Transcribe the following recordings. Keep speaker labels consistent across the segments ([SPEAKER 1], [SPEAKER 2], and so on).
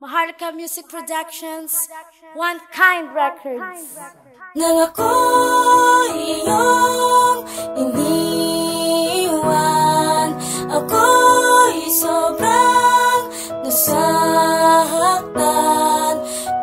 [SPEAKER 1] Maharlika Music Productions, One Kind Records.
[SPEAKER 2] Nang ako iyong iniwan, ako'y sobrang nasaktan.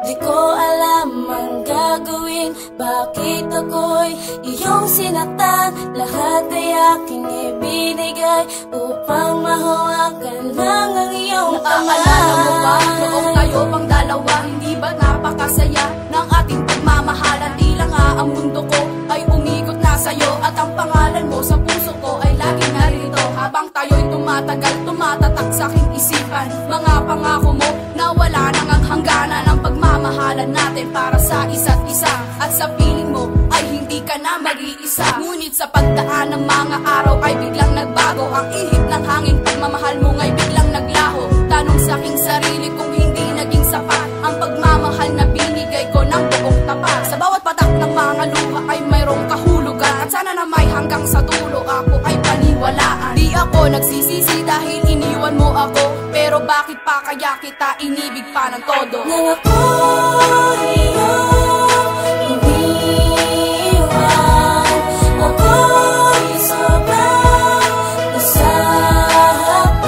[SPEAKER 2] Di ko alam ang gagawin, bakit ako'y iyong sinaktan. Lahat ay aking ibinigay upang mahawakan lang ang iyong kamay.
[SPEAKER 3] Naaalala mo ba, noong tayo pang dalawa, hindi ba napakasaya ng ating pagmamahalan? Tila nga ang mundo ko ay umikot na sa'yo, at ang pangalan mo sa puso ko ay laging narito. Habang tayo'y tumatagal, tumatatak sa aking isipan mga pangako mo na wala nang ang hangganan ng pagmamahalan natin para sa isa't isa. At sa piling mo ay hindi ka na mag-iisa. Ngunit sa pagdaan ng mga araw ay biglang nagbago. Ang ihip ng hangin, pagmamahal mo ngay biglang naglaho. Tanong sa aking sarili kung hindi naging sapat ang pagmamahal na binigay ko ng buong tapat. Sa bawat patak ng mga luha ay mayroong kahulugan, at sana na may hanggang sa dulo ako ay paniwalaan. Di ako nagsisisi dahil iniwan mo ako, pero bakit pa kaya kita inibig pa ng todo?
[SPEAKER 2] Nang ako iyong iniwan, ako'y sobrang nasaktan.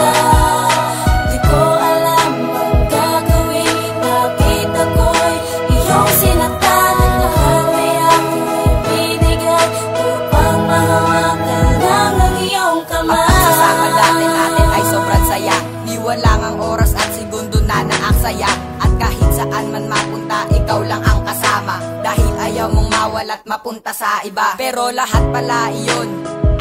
[SPEAKER 2] Di ko alam ang gagawin, bakit ako'y iyong sinaktan. Lahat ay aking ibinigay upang mahawakan lang ang iyong kamay.
[SPEAKER 3] Ang pagsasama natin ay sobrang saya. Di walang ang oras at segundo na naaksaya. At kahit saan man mapunta, ikaw lang ang kasama. Dahil ayaw mong mawala't mapunta sa iba. Pero lahat pala iyon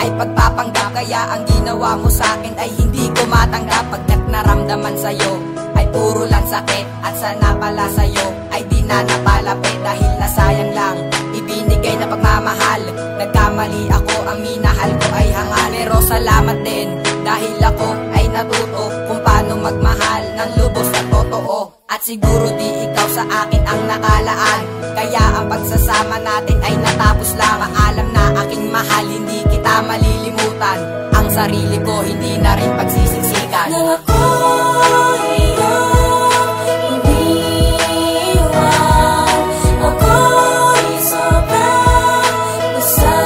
[SPEAKER 3] ay pagpapanggap, kaya ang ginawa mo sa'kin ay hindi ko matanggap. Pagkat naramdaman sa'yo ay puro lang sakit, at sana pala sa'yo ay di na napalapit. Dahil nasayang lang ibinigay na pagmamahal. Nagkamali ako, ang minahal ko ay hangal. Pero salamat din dahil ako ay natuto kung paano magmahal ng lubos at totoo. At siguro di ikaw sa akin ang nakalaan, kaya ang pagsasama natin ay natapos lang. Maalam na aking mahal, hindi kita malilimutan. Ang sarili ko hindi na rin pagsisisikan.
[SPEAKER 2] Nang ako iyong iniwan, ako'y sobrang nasaktan.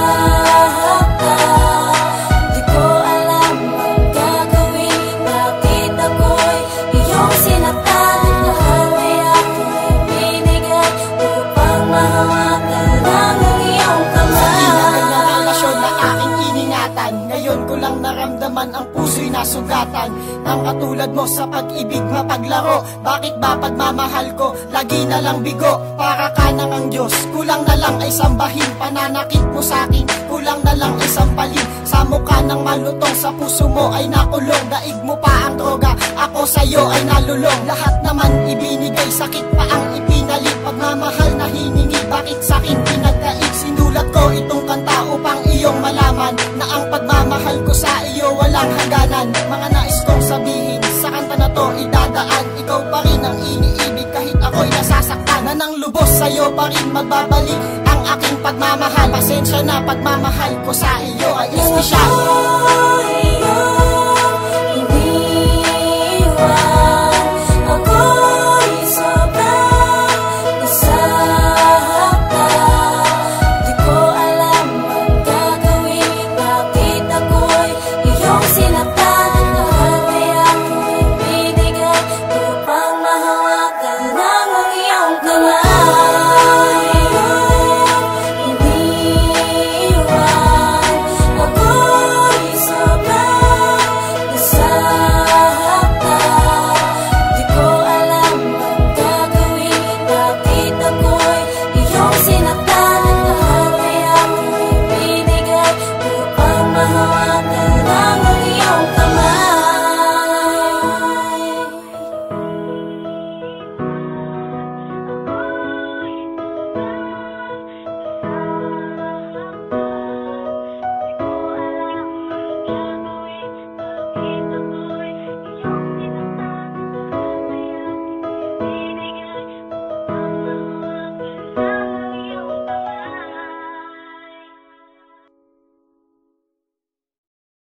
[SPEAKER 2] Di ko alam ang gagawin, bakit ako'y iyong sinaktan. Lahat ay aking ibinigay upang mahawakan lang ang iyong kamay.
[SPEAKER 4] Sa relasyon na aking iningatan, ngayon ko lang naramdaman ang puso'y nasugatan. Ang katulad mo sa pag-ibig mapaglaro, bakit ba pagmamahal ko lagi na lang bigo? Para ka nang ang Diyos, kulang na lang ay sambahin. Pananakit mo sa'kin, kulang na lang ay sampalin. Sa mukha ng malutong, sa puso mo ay nakulong. Daig mo pa ang droga, ako sa'yo ay nalulong. Lahat naman ibinigay, sakit pa ang ipinalit. Pagmamahal na hiningi, bakit sa'kin pinagdaig? Sinulat ko itong kanta upang iyong malaman na ang pagmamahal ko sa iyo walang hangganan. Mga nais kong sabihin, sa kanta na to idadaan. Ikaw pa rin ang iniibig kahit ako'y nasasaktan. Na nang lubos sa'yo pa rin magbabalik ang aking pagmamahal. Pasensya na, pagmamahal ko sa iyo ay espesyal.